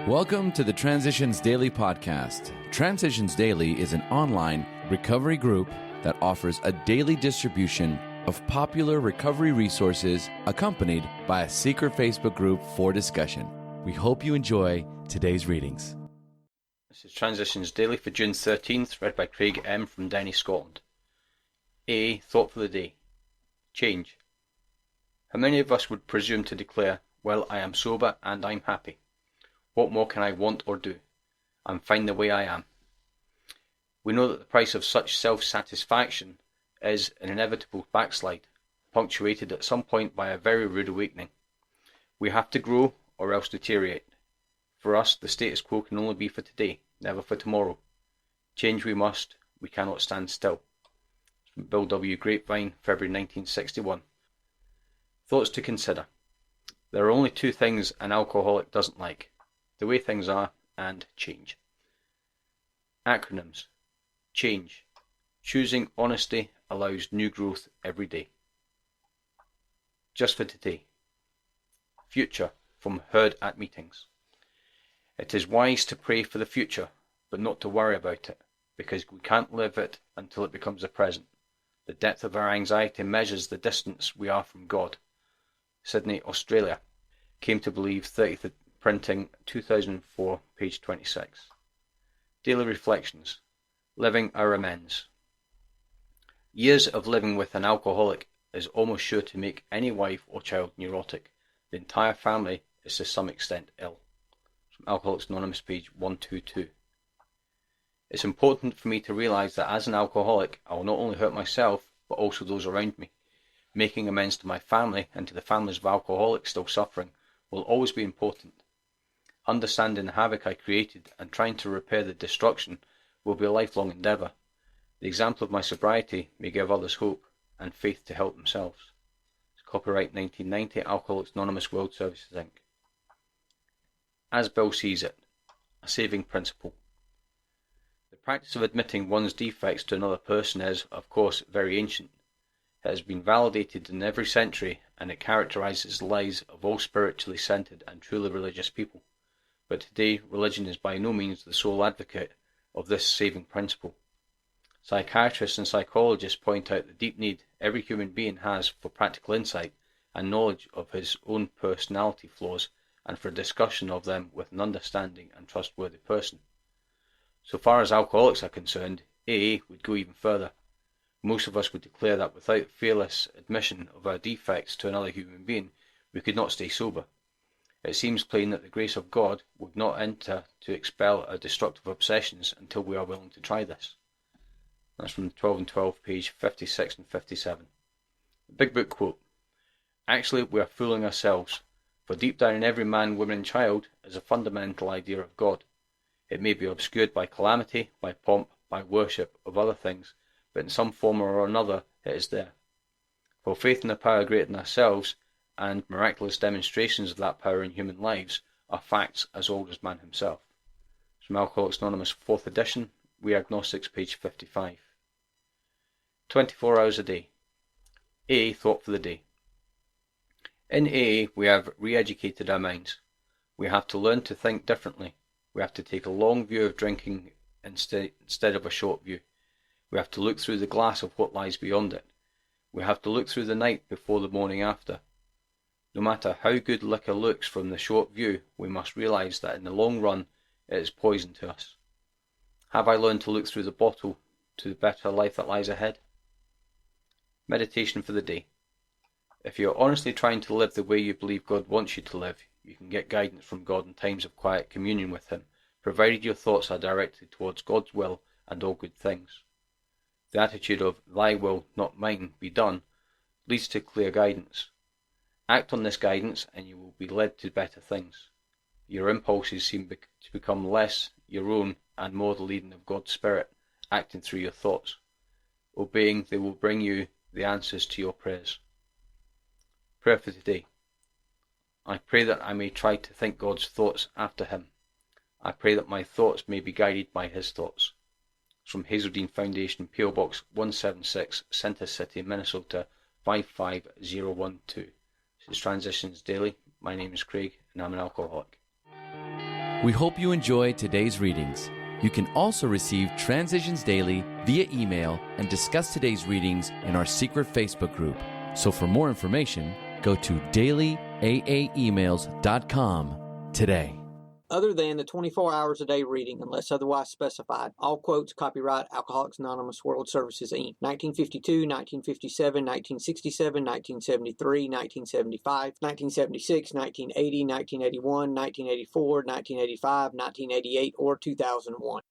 Welcome to the Transitions Daily podcast. Transitions Daily is an online recovery group that offers a daily distribution of popular recovery resources accompanied by a secret Facebook group for discussion. We hope you enjoy today's readings. This is Transitions Daily for June 13th, read by Craig M. from Denny, Scotland. A. Thought for the day. Change. How many of us would presume to declare, "Well, I am sober and I'm happy. What more can I want or do? I'm fine the way I am." We know that the price of such self-satisfaction is an inevitable backslide, punctuated at some point by a very rude awakening. We have to grow or else deteriorate. For us, the status quo can only be for today, never for tomorrow. Change we must, we cannot stand still. From Bill W. Grapevine, February 1961. Thoughts to consider. There are only two things an alcoholic doesn't like: the way things are and change. Acronyms. Change. Choosing honesty allows new growth every day. Just for today. Future, from heard at meetings. It is wise to pray for the future, but not to worry about it, because we can't live it until it becomes the present. The depth of our anxiety measures the distance we are from God. Sydney, Australia. Came to believe, 30th printing, 2004, page 26. Daily Reflections. Living our amends. Years of living with an alcoholic is almost sure to make any wife or child neurotic. The entire family is to some extent ill. From Alcoholics Anonymous, page 122. It's important for me to realise that as an alcoholic, I will not only hurt myself, but also those around me. Making amends to my family and to the families of alcoholics still suffering will always be important. Understanding the havoc I created and trying to repair the destruction will be a lifelong endeavour. The example of my sobriety may give others hope and faith to help themselves. Copyright 1990, Alcoholics Anonymous World Services Inc. As Bill sees it, a saving principle. The practice of admitting one's defects to another person is, of course, very ancient. It has been validated in every century, and it characterises the lives of all spiritually centred and truly religious people. But today, religion is by no means the sole advocate of this saving principle. Psychiatrists and psychologists point out the deep need every human being has for practical insight and knowledge of his own personality flaws, and for discussion of them with an understanding and trustworthy person. So far as alcoholics are concerned, AA would go even further. Most of us would declare that without fearless admission of our defects to another human being, we could not stay sober. It seems plain that the grace of God would not enter to expel our destructive obsessions until we are willing to try this. That's from 12 and 12, page 56 and 57. The Big Book quote. Actually, we are fooling ourselves, for deep down in every man, woman and child is a fundamental idea of God. It may be obscured by calamity, by pomp, by worship of other things, but in some form or another it is there. For faith in a power greater than ourselves, and miraculous demonstrations of that power in human lives, are facts as old as man himself. From Alcoholics Anonymous 4th edition, We Agnostics, page 55. 24 hours a day. AA Thought for the day. In AA, we have re-educated our minds. We have to learn to think differently. We have to take a long view of drinking instead of a short view. We have to look through the glass of what lies beyond it. We have to look through the night before the morning after. No matter how good liquor looks from the short view, we must realise that in the long run it is poison to us. Have I learned to look through the bottle to the better life that lies ahead? Meditation for the day. If you are honestly trying to live the way you believe God wants you to live, you can get guidance from God in times of quiet communion with Him, provided your thoughts are directed towards God's will and all good things. The attitude of "Thy will, not mine, be done" leads to clear guidance. Act on this guidance and you will be led to better things. Your impulses seem to become less your own and more the leading of God's Spirit, acting through your thoughts. Obeying, they will bring you the answers to your prayers. Prayer for today. I pray that I may try to think God's thoughts after Him. I pray that my thoughts may be guided by His thoughts. From Hazeldean Foundation, P.O. Box 176, Center City, Minnesota 55012. This is Transitions Daily. My name is Craig and I'm an alcoholic. We hope you enjoy today's readings. You can also receive Transitions Daily via email and discuss today's readings in our secret Facebook group. So for more information, go to dailyaaemails.com today. Other than the 24 hours a day reading, unless otherwise specified, all quotes copyright Alcoholics Anonymous World Services, Inc. 1952, 1957, 1967, 1973, 1975, 1976, 1980, 1981, 1984, 1985, 1988, or 2001.